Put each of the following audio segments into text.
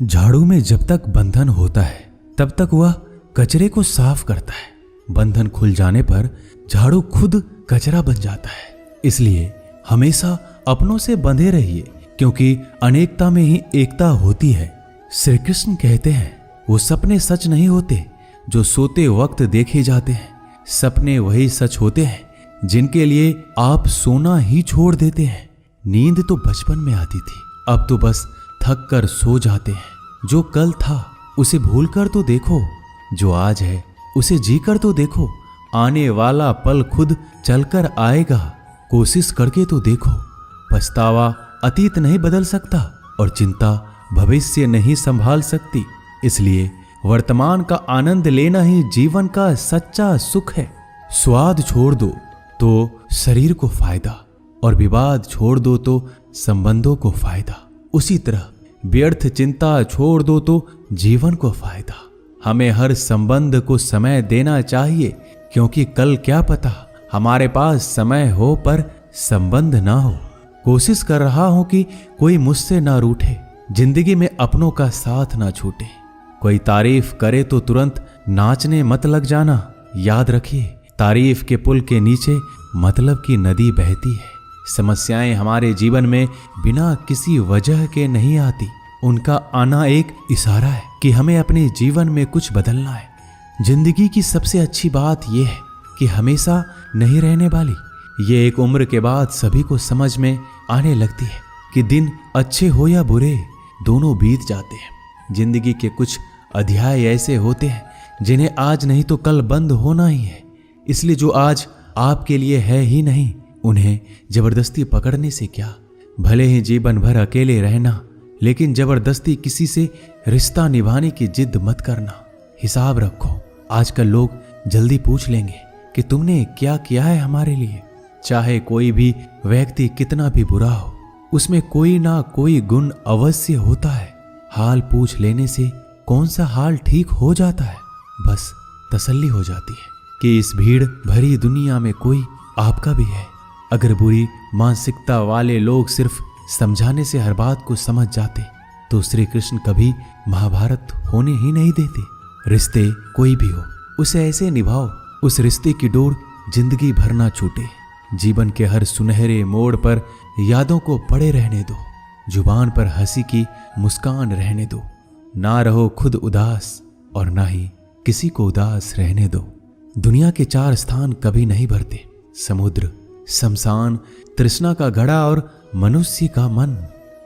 झाड़ू में जब तक बंधन होता है तब तक वह कचरे को साफ करता है। बंधन खुल जाने पर झाड़ू खुद कचरा बन जाता है। इसलिए हमेशा अपनों से बंधे रहिए, क्योंकि अनेकता में ही एकता होती है। श्री कृष्ण कहते हैं, वो सपने सच नहीं होते जो सोते वक्त देखे जाते हैं। सपने वही सच होते हैं जिनके लिए आप सोना ही छोड़ देते हैं। नींद तो बचपन में आती थी, अब तो बस थक कर सो जाते हैं। जो कल था उसे भूल कर तो देखो, जो आज है उसे जी कर तो देखो। आने वाला पल खुद चलकर आएगा, कोशिश करके तो देखो। पछतावा अतीत नहीं बदल सकता और चिंता भविष्य नहीं संभाल सकती। इसलिए वर्तमान का आनंद लेना ही जीवन का सच्चा सुख है। स्वाद छोड़ दो तो शरीर को फायदा, और विवाद छोड़ दो तो संबंधों को फायदा। उसी तरह व्यर्थ चिंता छोड़ दो तो जीवन को फायदा। हमें हर संबंध को समय देना चाहिए, क्योंकि कल क्या पता हमारे पास समय हो पर संबंध ना हो। कोशिश कर रहा हूं कि कोई मुझसे ना रूठे, जिंदगी में अपनों का साथ ना छूटे। कोई तारीफ करे तो तुरंत नाचने मत लग जाना। याद रखिए, तारीफ के पुल के नीचे मतलब की नदी बहती है। समस्याएं हमारे जीवन में बिना किसी वजह के नहीं आती। उनका आना एक इशारा है कि हमें अपने जीवन में कुछ बदलना है। जिंदगी की सबसे अच्छी बात यह है कि हमेशा नहीं रहने वाली। ये एक उम्र के बाद सभी को समझ में आने लगती है कि दिन अच्छे हो या बुरे, दोनों बीत जाते हैं। जिंदगी के कुछ अध्याय ऐसे होते हैं जिन्हें आज नहीं तो कल बंद होना ही है। इसलिए जो आज आपके लिए है ही नहीं, उन्हें जबरदस्ती पकड़ने से क्या। भले ही जीवन भर अकेले रहना, लेकिन जबरदस्ती किसी से रिश्ता निभाने की जिद मत करना। हिसाब रखो, आजकल लोग जल्दी पूछ लेंगे कि तुमने क्या किया है हमारे लिए। चाहे कोई भी व्यक्ति कितना भी बुरा हो, उसमें कोई ना कोई गुण अवश्य होता है। हाल पूछ लेने से कौन सा हाल ठीक हो जाता है। बस तसल्ली हो जाती है कि इस भीड़ भरी दुनिया में कोई आपका भी है। अगर बुरी मानसिकता वाले लोग सिर्फ समझाने से हर बात को समझ जाते तो श्री कृष्ण कभी महाभारत होने ही नहीं देते। रिश्ते कोई भी हो, उसे ऐसे निभाओ उस रिश्ते की डोर जिंदगी भर ना छूटे। जीवन के हर सुनहरे मोड़ पर यादों को पड़े रहने दो। जुबान पर हंसी की मुस्कान रहने दो। ना रहो खुद उदास और ना ही किसी को उदास रहने दो। दुनिया के 4 स्थान कभी नहीं भरते, समुद्र, शमशान, तृष्णा का घड़ा और मनुष्य का मन।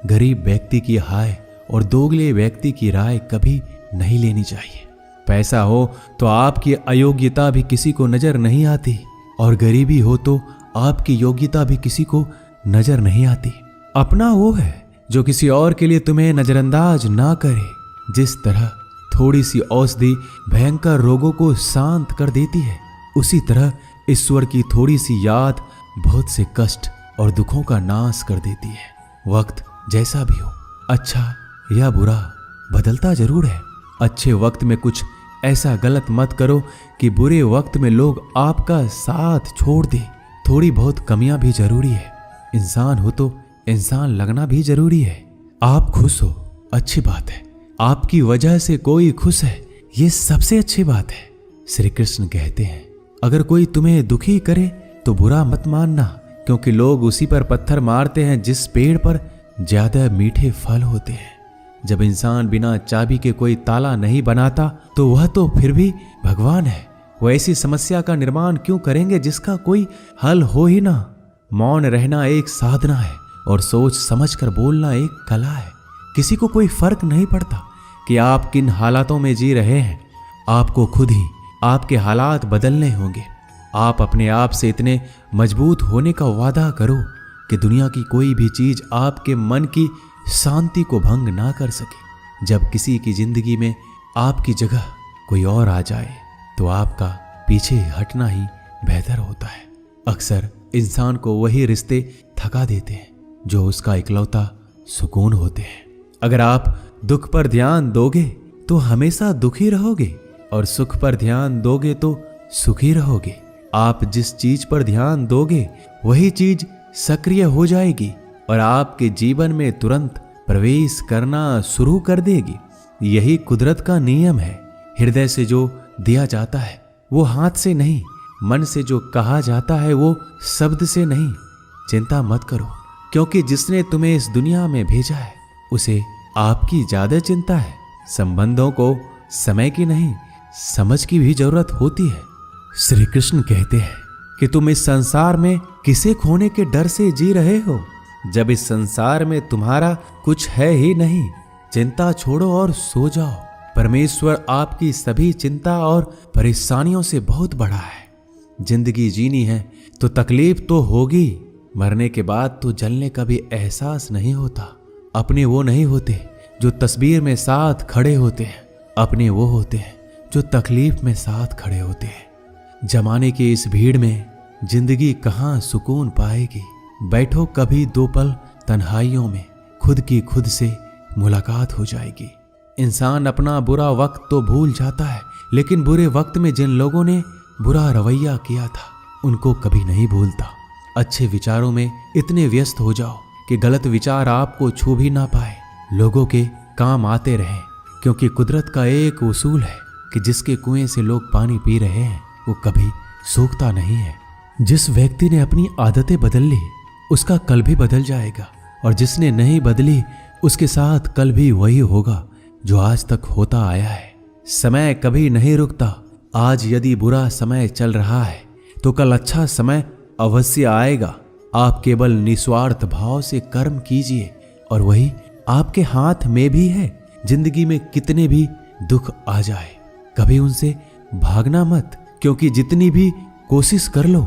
गरीब व्यक्ति की हाय और दोगले व्यक्ति की राय कभी नहीं लेनी चाहिए। पैसा हो तो आपकी अयोग्यता भी किसी को नजर नहीं आती, और गरीबी हो तो आपकी योग्यता भी किसी को नजर नहीं आती। अपना वो है जो किसी और के लिए तुम्हें नजरअंदाज ना करे। जिस तरह थोड़ी सी औषधि भयंकर रोगों को शांत कर देती है, उसी तरह ईश्वर की थोड़ी सी याद बहुत से कष्ट और दुखों का नाश कर देती है। वक्त जैसा भी हो, अच्छा या बुरा, बदलता जरूर है। अच्छे वक्त में कुछ ऐसा गलत मत करो कि बुरे वक्त में लोग आपका साथ छोड़ दे। थोड़ी बहुत कमियां भी जरूरी है। इंसान हो तो इंसान लगना भी जरूरी है। आप खुश हो, अच्छी बात है। आपकी वजह से कोई खुश है, ये सबसे अच्छी बात है। श्री कृष्ण कहते हैं, अगर कोई तुम्हें दुखी करे तो बुरा मत मानना, क्योंकि लोग उसी पर पत्थर मारते हैं जिस पेड़ पर ज्यादा मीठे फल होते हैं। जब इंसान बिना चाबी के कोई ताला नहीं बनाता तो वह तो फिर भी भगवान है। वो ऐसी समस्या का निर्माण क्यों करेंगे जिसका कोई हल हो ही ना। मौन रहना एक साधना है और सोच समझकर बोलना एक कला है। किसी को कोई फर्क नहीं पड़ता कि आप किन हालातों में जी रहे हैं। आपको खुद ही आपके हालात बदलने होंगे। आप अपने आप से इतने मजबूत होने का वादा करो कि दुनिया की कोई भी चीज आपके मन की शांति को भंग ना कर सके। जब किसी की जिंदगी में आपकी जगह कोई और आ जाए तो आपका पीछे हटना ही बेहतर होता है। अक्सर इंसान को वही रिश्ते थका देते हैं जो उसका इकलौता सुकून होते हैं। अगर आप दुख पर ध्यान दोगे तो हमेशा दुखी रहोगे, और सुख पर ध्यान दोगे तो सुखी रहोगे। आप जिस चीज पर ध्यान दोगे वही चीज सक्रिय हो जाएगी और आपके जीवन में तुरंत प्रवेश करना शुरू कर देगी। यही कुदरत का नियम है। हृदय से जो दिया जाता है वो हाथ से नहीं, मन से जो कहा जाता है वो शब्द से नहीं। चिंता मत करो, क्योंकि जिसने तुम्हें इस दुनिया में भेजा है उसे आपकी ज्यादा चिंता है। संबंधों को समय की नहीं, समझ की भी जरूरत होती है। श्री कृष्ण कहते हैं कि तुम इस संसार में किसे खोने के डर से जी रहे हो, जब इस संसार में तुम्हारा कुछ है ही नहीं। चिंता छोड़ो और सो जाओ। परमेश्वर आपकी सभी चिंता और परेशानियों से बहुत बड़ा है। जिंदगी जीनी है तो तकलीफ तो होगी। मरने के बाद तो जलने का भी एहसास नहीं होता। अपने वो नहीं होते जो तस्वीर में साथ खड़े होते हैं, अपने वो होते हैं जो तकलीफ में साथ खड़े होते हैं। जमाने की इस भीड़ में जिंदगी कहाँ सुकून पाएगी। बैठो कभी दो पल तन्हाइयों में, खुद की खुद से मुलाकात हो जाएगी। इंसान अपना बुरा वक्त तो भूल जाता है, लेकिन बुरे वक्त में जिन लोगों ने बुरा रवैया किया था उनको कभी नहीं भूलता। अच्छे विचारों में इतने व्यस्त हो जाओ कि गलत विचार आपको छू भी ना पाए। लोगों के काम आते रहें, क्योंकि कुदरत का एक उसूल है कि जिसके कुएं से लोग पानी पी रहे हैं वो कभी सूखता नहीं है। जिस व्यक्ति ने अपनी आदतें बदल ली उसका कल भी बदल जाएगा, और जिसने नहीं बदली उसके साथ कल भी वही होगा जो आज तक होता आया है। समय कभी नहीं रुकता। आज यदि बुरा समय चल रहा है तो कल अच्छा समय अवश्य आएगा। आप केवल निस्वार्थ भाव से कर्म कीजिए और वही आपके हाथ में भी है। जिंदगी में कितने भी दुख आ जाए कभी उनसे भागना मत, क्योंकि जितनी भी कोशिश कर लो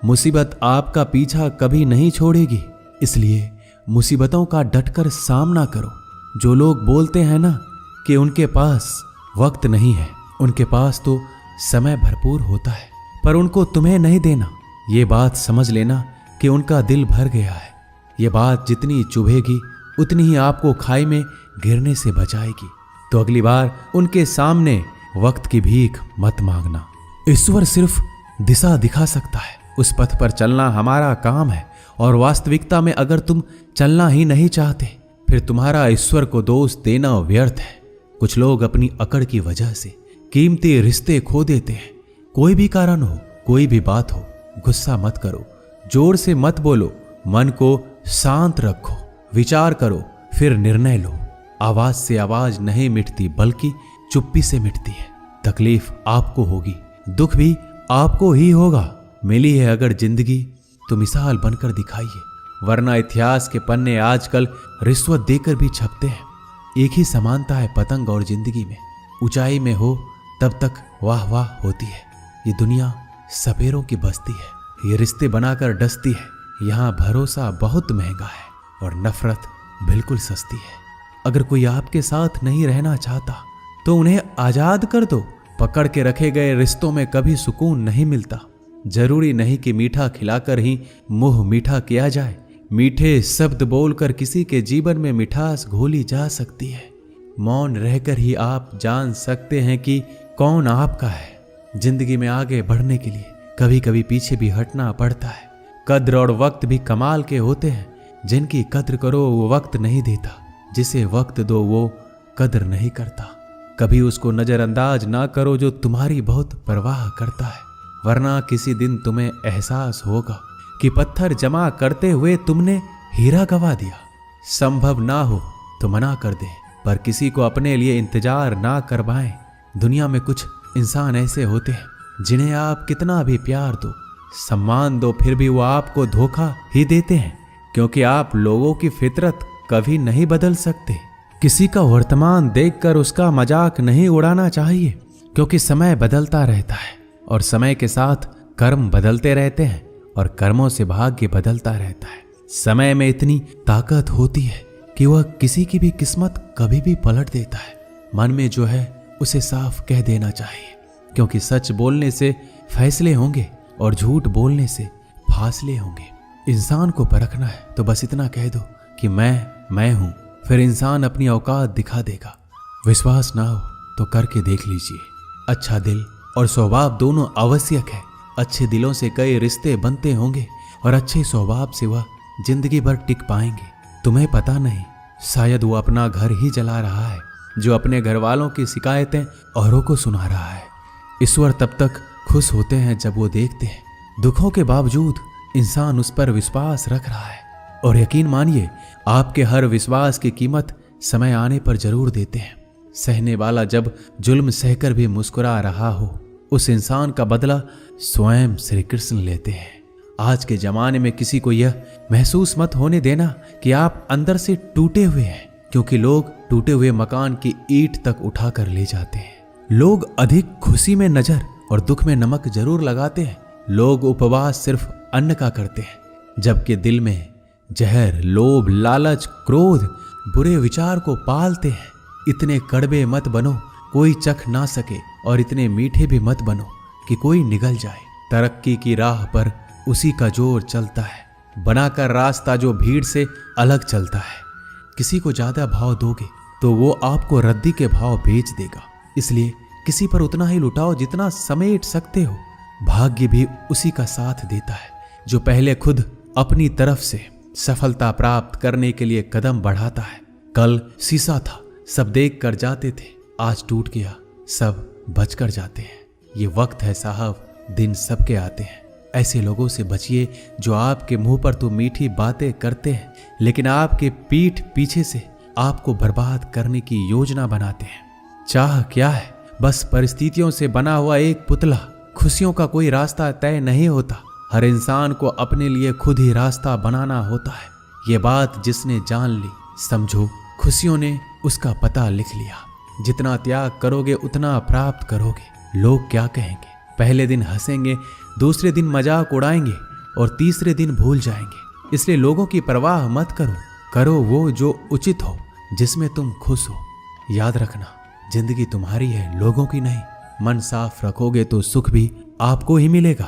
मुसीबत आपका पीछा कभी नहीं छोड़ेगी। इसलिए मुसीबतों का डटकर सामना करो। जो लोग बोलते हैं ना कि उनके पास वक्त नहीं है, उनके पास तो समय भरपूर होता है, पर उनको तुम्हें नहीं देना। ये बात समझ लेना कि उनका दिल भर गया है। ये बात जितनी चुभेगी उतनी ही आपको खाई में गिरने से बचाएगी। तो अगली बार उनके सामने वक्त की भीख मत मांगना। ईश्वर सिर्फ दिशा दिखा सकता है, उस पथ पर चलना हमारा काम है। और वास्तविकता में अगर तुम चलना ही नहीं चाहते फिर तुम्हारा ईश्वर को दोष देना व्यर्थ है। कुछ लोग अपनी अकड़ की वजह से कीमती रिश्ते खो देते हैं। कोई भी कारण हो, कोई भी बात हो, गुस्सा मत करो, जोर से मत बोलो, मन को शांत रखो, विचार करो, फिर निर्णय लो। आवाज से आवाज नहीं मिटती बल्कि चुप्पी से मिटती है। तकलीफ आपको होगी, दुख भी आपको ही होगा। मिली है अगर जिंदगी तो मिसाल बनकर दिखाइए, वरना इतिहास के पन्ने आजकल रिश्वत देकर भी छपते हैं। एक ही समानता है पतंग और जिंदगी में। ऊंचाई में हो तब तक वाह वाह होती है। ये दुनिया सपेरों की बस्ती है, ये रिश्ते बनाकर डसती है। यहाँ भरोसा बहुत महंगा है और नफरत बिल्कुल सस्ती है। अगर कोई आपके साथ नहीं रहना चाहता तो उन्हें आजाद कर दो। पकड़ के रखे गए रिश्तों में कभी सुकून नहीं मिलता। जरूरी नहीं कि मीठा खिलाकर ही मुंह मीठा किया जाए। मीठे शब्द बोलकर किसी के जीवन में मिठास घोली जा सकती है। मौन रहकर ही आप जान सकते हैं कि कौन आपका है। जिंदगी में आगे बढ़ने के लिए कभी कभी पीछे भी हटना पड़ता है। कद्र और वक्त भी कमाल के होते हैं। जिनकी कद्र करो वो वक्त नहीं देता, जिसे वक्त दो वो कद्र नहीं करता। कभी उसको नजरअंदाज ना करो जो तुम्हारी बहुत परवाह करता है, वरना किसी दिन तुम्हें एहसास होगा कि पत्थर जमा करते हुए तुमने हीरा गवा दिया। संभव ना हो तो मना कर दे, पर किसी को अपने लिए इंतजार ना करवाएं। दुनिया में कुछ इंसान ऐसे होते हैं जिन्हें आप कितना भी प्यार दो, सम्मान दो, फिर भी वो आपको धोखा ही देते हैं, क्योंकि आप लोगों की फितरत कभी नहीं बदल सकते। किसी का वर्तमान देखकर उसका मजाक नहीं उड़ाना चाहिए, क्योंकि समय बदलता रहता है और समय के साथ कर्म बदलते रहते हैं और कर्मों से भाग्य बदलता रहता है। समय में इतनी ताकत होती है कि वह किसी की भी किस्मत कभी भी पलट देता है। मन में जो है उसे साफ कह देना चाहिए, क्योंकि सच बोलने से फैसले होंगे और झूठ बोलने से फासले होंगे। इंसान को परखना है तो बस इतना कह दो कि मैं हूं, फिर इंसान अपनी औकात दिखा देगा। विश्वास ना हो तो करके देख लीजिए। अच्छा दिल और स्वभाव दोनों आवश्यक है। अच्छे दिलों से कई रिश्ते बनते होंगे और अच्छे स्वभाव से वह जिंदगी भर टिक पाएंगे। तुम्हें पता नहीं शायद वो अपना घर ही जला रहा है, जो अपने घर वालों की शिकायतें औरों को सुना रहा है। ईश्वर तब तक खुश होते हैं जब वो देखते हैं दुखों के बावजूद इंसान उस पर विश्वास रख रहा है। और यकीन मानिए, आपके हर विश्वास की कीमत समय आने पर जरूर देते हैं। सहने वाला जब जुल्म सहकर भी मुस्कुरा रहा हो, उस इंसान का बदला स्वयं श्री कृष्ण लेते हैं। आज के जमाने में किसी को यह महसूस मत होने देना कि आप अंदर से टूटे हुए हैं, क्योंकि लोग टूटे हुए मकान की ईंट तक उठाकर ले जाते हैं। लोग अधिक खुशी में नजर और दुख में नमक जरूर लगाते हैं। लोग उपवास सिर्फ अन्न का करते हैं, जबकि दिल में जहर, लोभ, लालच, क्रोध, बुरे विचार को पालते हैं। इतने कड़वे मत बनो कोई चख ना सके, और इतने मीठे भी मत बनो कि कोई निगल जाए। तरक्की की राह पर उसी का जोर चलता है, बनाकर रास्ता जो भीड़ से अलग चलता है। किसी को ज्यादा भाव दोगे तो वो आपको रद्दी के भाव बेच देगा। इसलिए किसी पर उतना ही लुटाओ जितना समेट सकते हो। भाग्य भी उसी का साथ देता है जो पहले खुद अपनी तरफ से सफलता प्राप्त करने के लिए कदम बढ़ाता है। कल शीशा था, सब देख कर जाते थे, आज टूट गया, सब बचकर जाते हैं। ये वक्त है साहब, दिन सबके आते हैं। ऐसे लोगों से बचिए जो आपके मुंह पर तो मीठी बातें करते हैं, लेकिन आपके पीठ पीछे से आपको बर्बाद करने की योजना बनाते हैं। चाह क्या है? बस परिस्थितियों से बना हुआ एक पुतला। खुशियों का कोई रास्ता तय नहीं होता, हर इंसान को अपने लिए खुद ही रास्ता बनाना होता है। ये बात जिसने जान ली, समझो खुशियों ने उसका पता लिख लिया। जितना त्याग करोगे उतना प्राप्त करोगे। लोग क्या कहेंगे? पहले दिन हंसेंगे, दूसरे दिन मजाक उड़ाएंगे और तीसरे दिन भूल जाएंगे। इसलिए लोगों की परवाह मत करो, करो वो जो उचित हो, जिसमें तुम खुश हो। याद रखना, जिंदगी तुम्हारी है, लोगों की नहीं। मन साफ रखोगे तो सुख भी आपको ही मिलेगा।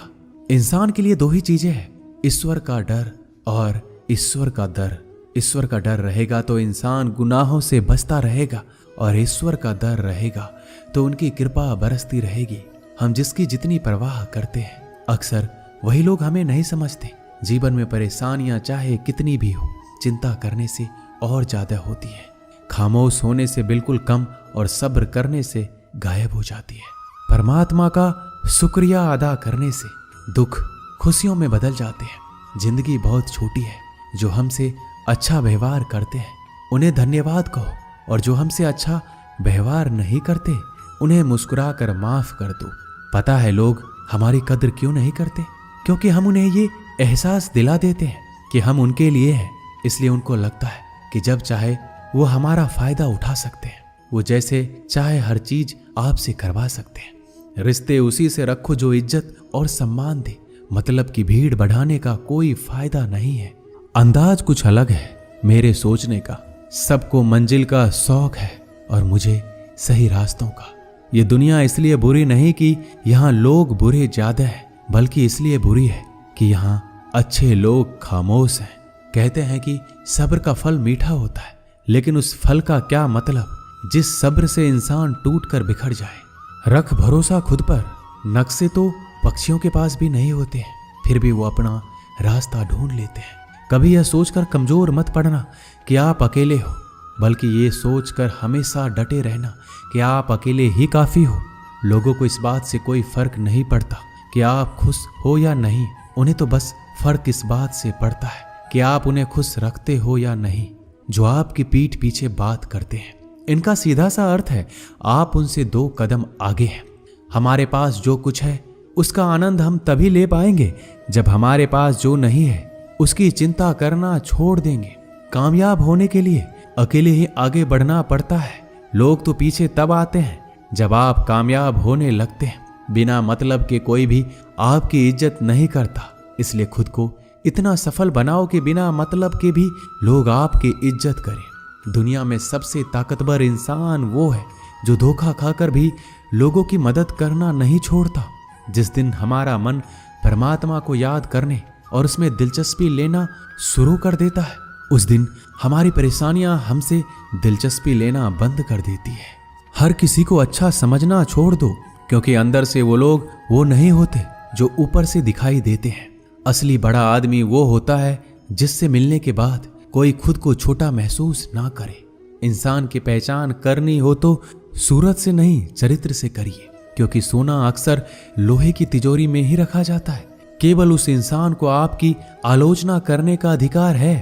इंसान के लिए दो ही चीजें हैं, ईश्वर का डर और ईश्वर का डर। ईश्वर का डर रहेगा तो इंसान गुनाहों से बचता रहेगा, और ईश्वर का डर रहेगा तो उनकी कृपा बरसती रहेगी। हम जिसकी जितनी परवाह करते हैं, अक्सर वही लोग हमें नहीं समझते। जीवन में परेशानियां चाहे कितनी भी हो, चिंता करने से और ज्यादा होती है। खामोश होने से बिल्कुल कम और सब्र करने से गायब हो जाती है। परमात्मा का शुक्रिया अदा करने से दुख खुशियों में बदल जाते हैं। जिंदगी बहुत छोटी है, जो हमसे अच्छा व्यवहार करते हैं उन्हें धन्यवाद कहो, और जो हमसे अच्छा व्यवहार नहीं करते उन्हें मुस्कुरा कर माफ कर दो। पता है लोग हमारी कद्र क्यों नहीं करते? क्योंकि हम उन्हें ये एहसास दिला देते हैं कि हम उनके लिए हैं। इसलिए उनको लगता है कि जब चाहे वो हमारा फायदा उठा सकते हैं, वो जैसे चाहे हर चीज आपसे करवा सकते हैं। रिश्ते उसी से रखो जो इज्जत और सम्मान दे। मतलब की भीड़ बढ़ाने का कोई फायदा नहीं है। अंदाज कुछ अलग है मेरे सोचने का। सबको मंजिल का शौक है और मुझे सही रास्तों का। ये दुनिया इसलिए बुरी नहीं कि यहाँ लोग बुरे ज्यादा हैं, बल्कि इसलिए बुरी है कि यहाँ अच्छे लोग खामोश हैं। कहते हैं कि सब्र का फल मीठा होता है, लेकिन उस फल का क्या मतलब जिस सब्र से इंसान टूट कर बिखर जाए। रख भरोसा खुद पर। नक्शे तो पक्षियों के पास भी नहीं होते हैं, फिर भी वो अपना रास्ता ढूंढ लेते हैं। कभी यह सोचकर कमजोर मत पड़ना कि आप अकेले हो, बल्कि ये सोचकर हमेशा डटे रहना कि आप अकेले ही काफी हो। लोगों को इस बात से कोई फर्क नहीं पड़ता कि आप खुश हो या नहीं। उन्हें तो बस फर्क इस बात से पड़ता है कि आप उन्हें खुश रखते हो या नहीं। जो आपकी पीठ पीछे बात करते हैं, इनका सीधा सा अर्थ है आप उनसे 2 कदम आगे हैं। हमारे पास जो कुछ है उसका आनंद हम तभी ले पाएंगे जब हमारे पास जो नहीं है उसकी चिंता करना छोड़ देंगे। कामयाब होने के लिए अकेले ही आगे बढ़ना पड़ता है। लोग तो पीछे तब आते हैं जब आप कामयाब होने लगते हैं। बिना मतलब के कोई भी आपकी इज्जत नहीं करता, इसलिए खुद को इतना सफल बनाओ कि बिना मतलब के भी लोग आपकी इज्जत करें। दुनिया में सबसे ताकतवर इंसान वो है जो धोखा खाकर भी लोगों की मदद करना नहीं छोड़ता। जिस दिन हमारा मन परमात्मा को याद करने और उसमें दिलचस्पी लेना शुरू कर देता है, उस दिन हमारी परेशानियां हमसे दिलचस्पी लेना बंद कर देती है। हर किसी को अच्छा समझना छोड़ दो, क्योंकि अंदर से वो लोग वो नहीं होते जो ऊपर से दिखाई देते हैं। असली बड़ा आदमी वो होता है जिससे मिलने के बाद कोई खुद को छोटा महसूस ना करे। इंसान की पहचान करनी हो तो सूरत से नहीं, चरित्र से करिए, क्योंकि सोना अक्सर लोहे की तिजोरी में ही रखा जाता है। केवल उस इंसान को आपकी आलोचना करने का अधिकार है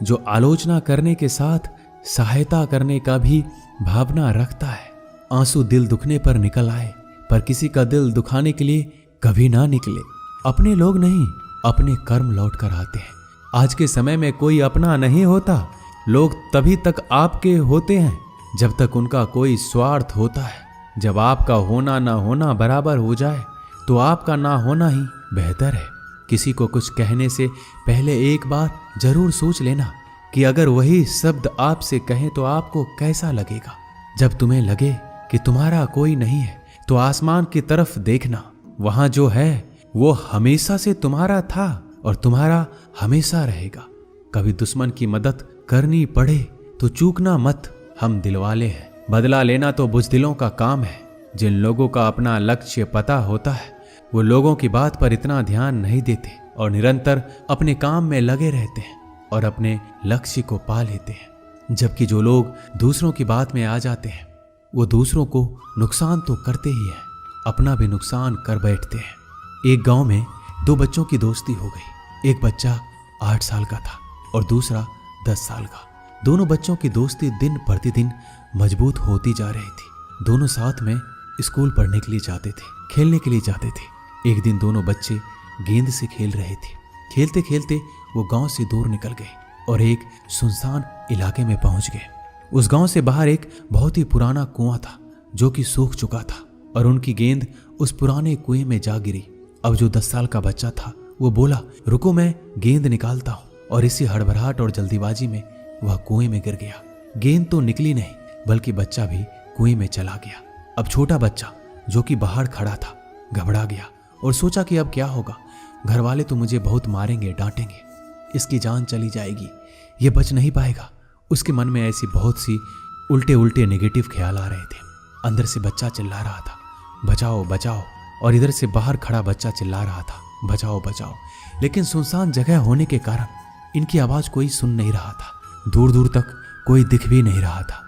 जो आलोचना करने के साथ सहायता करने का भी भावना रखता है। आंसू दिल दुखने पर निकल आए, पर किसी का दिल दुखाने के लिए कभी ना निकले। अपने लोग नहीं, अपने कर्म लौट कर आते हैं। आज के समय में कोई अपना नहीं होता। लोग तभी तक आपके होते हैं जब तक उनका कोई स्वार्थ होता है। जब आपका होना ना होना बराबर हो जाए तो आपका ना होना ही बेहतर है। किसी को कुछ कहने से पहले एक बार जरूर सोच लेना कि अगर वही शब्द आपसे कहें तो आपको कैसा लगेगा। जब तुम्हें लगे कि तुम्हारा कोई नहीं है तो आसमान की तरफ देखना, वहां जो है वो हमेशा से तुम्हारा था और तुम्हारा हमेशा रहेगा। कभी दुश्मन की मदद करनी पड़े तो चूकना मत, हम दिलवाले हैं। बदला लेना तो बुज़दिलों का काम है। जिन लोगों का अपना लक्ष्य पता होता है वो लोगों की बात पर इतना ध्यान नहीं देते और निरंतर अपने काम में लगे रहते हैं और अपने लक्ष्य को पा लेते हैं। जबकि जो लोग दूसरों की बात में आ जाते हैं वो दूसरों को नुकसान तो करते ही हैं, अपना भी नुकसान कर बैठते हैं। एक गांव में दो बच्चों की दोस्ती हो गई। एक बच्चा 8 साल का था और दूसरा 10 साल का। दोनों बच्चों की दोस्ती दिन प्रतिदिन मजबूत होती जा रही थी। दोनों साथ में स्कूल पढ़ने के लिए जाते थे, खेलने के लिए जाते थे। एक दिन दोनों बच्चे गेंद से खेल रहे थे। खेलते खेलते वो गांव से दूर निकल गए और एक सुनसान इलाके में पहुंच गए। उस गांव से बाहर एक बहुत ही पुराना कुआं था जो कि सूख चुका था और उनकी गेंद उस पुराने कुएं में जा गिरी। अब जो 10 साल का बच्चा था वो बोला, रुको मैं गेंद निकालता हूं, और इसी हड़बड़ाहट और जल्दीबाजी में वह कुएं में गिर गया। गेंद तो निकली नहीं बल्कि बच्चा भी कुएं में चला गया। अब छोटा बच्चा जो कि बाहर खड़ा था घबरा गया और सोचा कि अब क्या होगा। घर वाले तो मुझे बहुत मारेंगे, डांटेंगे, इसकी जान चली जाएगी, ये बच नहीं पाएगा। उसके मन में ऐसी बहुत सी उल्टे उल्टे नेगेटिव ख्याल आ रहे थे। अंदर से बच्चा चिल्ला रहा था, बचाओ बचाओ, और इधर से बाहर खड़ा बच्चा चिल्ला रहा था, बचाओ बचाओ। लेकिन सुनसान जगह होने के कारण इनकी आवाज कोई सुन नहीं रहा था। दूर दूर तक कोई दिख भी नहीं रहा था।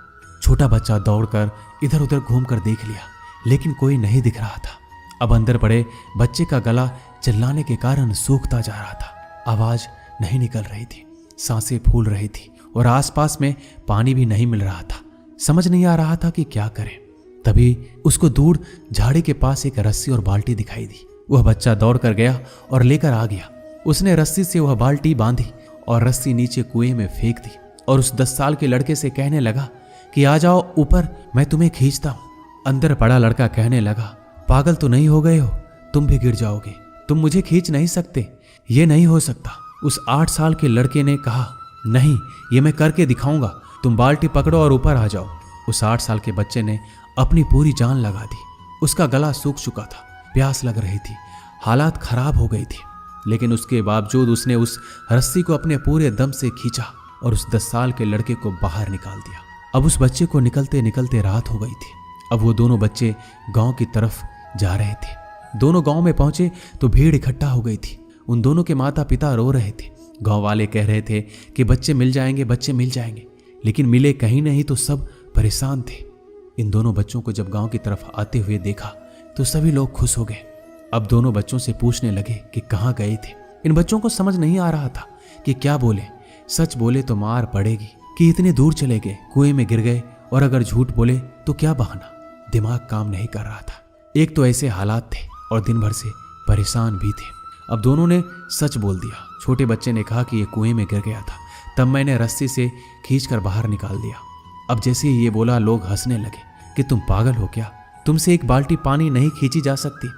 छोटा बच्चा दौड़कर इधर उधर घूमकर देख लिया लेकिन कोई नहीं दिख रहा था। अब अंदर पड़े बच्चे का गला चिल्लाने के कारण सूखता जा रहा था। आवाज नहीं निकल रही थी, सांसें फूल रही थी और आसपास में पानी भी नहीं मिल रहा था। समझ नहीं आ रहा था कि क्या करें। तभी उसको दूर झाड़ी के पास एक रस्सी और बाल्टी दिखाई दी। वह बच्चा दौड़ कर गया और लेकर आ गया। उसने रस्सी से वह बाल्टी बांधी और रस्सी नीचे कुएं में फेंक दी और उस 10 साल के लड़के से कहने लगा कि आ जाओ ऊपर, मैं तुम्हें खींचता हूं। अंदर पड़ा लड़का कहने लगा, पागल तो नहीं हो गए हो, तुम भी गिर जाओगे, तुम मुझे खींच नहीं सकते, ये नहीं हो सकता। उस 8 साल के लड़के ने कहा, नहीं, ये मैं करके दिखाऊंगा, तुम बाल्टी पकड़ो और ऊपर आ जाओ। उस 8 साल के बच्चे ने अपनी पूरी जान लगा दी। उसका गला सूख चुका था, प्यास लग रही थी, हालात खराब हो गई थी, लेकिन उसके बावजूद उसने उस रस्सी को अपने पूरे दम से खींचा और उस 10 साल के लड़के को बाहर निकाल दिया। अब उस बच्चे को निकलते निकलते रात हो गई थी। अब वो दोनों बच्चे गांव की तरफ जा रहे थे। दोनों गांव में पहुंचे तो भीड़ इकट्ठा हो गई थी। उन दोनों के माता पिता रो रहे थे। गांव वाले कह रहे थे कि बच्चे मिल जाएंगे, बच्चे मिल जाएंगे, लेकिन मिले कहीं नहीं तो सब परेशान थे। इन दोनों बच्चों को जब गांव की तरफ आते हुए देखा तो सभी लोग खुश हो गए। अब दोनों बच्चों से पूछने लगे कि कहाँ गए थे। इन बच्चों को समझ नहीं आ रहा था कि क्या बोले। सच बोले तो मार पड़ेगी कि इतने दूर चले गए, कुएं में गिर गए, और अगर झूठ बोले तो क्या बहाना। दिमाग काम नहीं कर रहा था। एक तो ऐसे हालात थे और दिन भर से परेशान भी थे। अब दोनों ने सच बोल दिया। छोटे बच्चे ने कहा कि ये कुएं में गिर गया था, तब मैंने रस्सी से खींचकर बाहर निकाल दिया। अब जैसे ही ये बोला लोग हंसने लगे कि तुम पागल हो क्या, तुमसे एक बाल्टी पानी नहीं खींची जा सकती,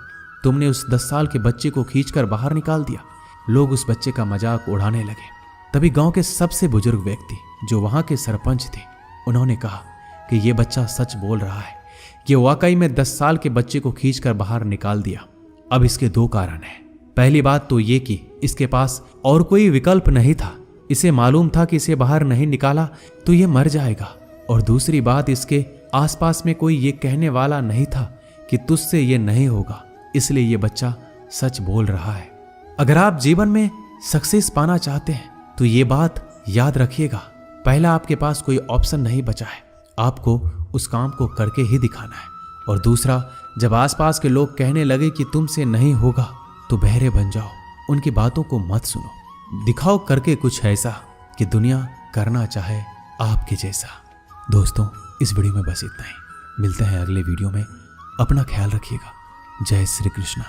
तुमने उस 10 साल के बच्चे को खींचकर बाहर निकाल दिया। लोग उस बच्चे का मजाक उड़ाने लगे। तभी गांव के सबसे बुजुर्ग व्यक्ति जो वहां के सरपंच थे, उन्होंने कहा कि ये बच्चा सच बोल रहा है, ये वाकई में 10 साल के बच्चे को खींचकर बाहर निकाल दिया। अब इसके 2 कारण हैं। पहली बात तो ये कि इसके पास और कोई विकल्प नहीं था। इसे मालूम था कि इसे बाहर नहीं निकाला तो ये मर जाएगा। और दूसरी बात, इसके आसपास में कोई ये कहने वाला नहीं था कि तुझसे ये नहीं होगा, इसलिए ये बच्चा सच बोल रहा है। अगर आप जीवन में सक्सेस पाना चाहते हैं तो ये बात याद रखिएगा, पहला आपके पास कोई ऑप्शन नहीं बचा है, आपको उस काम को करके ही दिखाना है। और दूसरा, जब आसपास के लोग कहने लगे कि तुमसे नहीं होगा तो बहरे बन जाओ, उनकी बातों को मत सुनो, दिखाओ करके कुछ ऐसा कि दुनिया करना चाहे आपके जैसा। दोस्तों, इस वीडियो में बस इतना ही। मिलते हैं अगले वीडियो में। अपना ख्याल रखिएगा। जय श्री कृष्णा।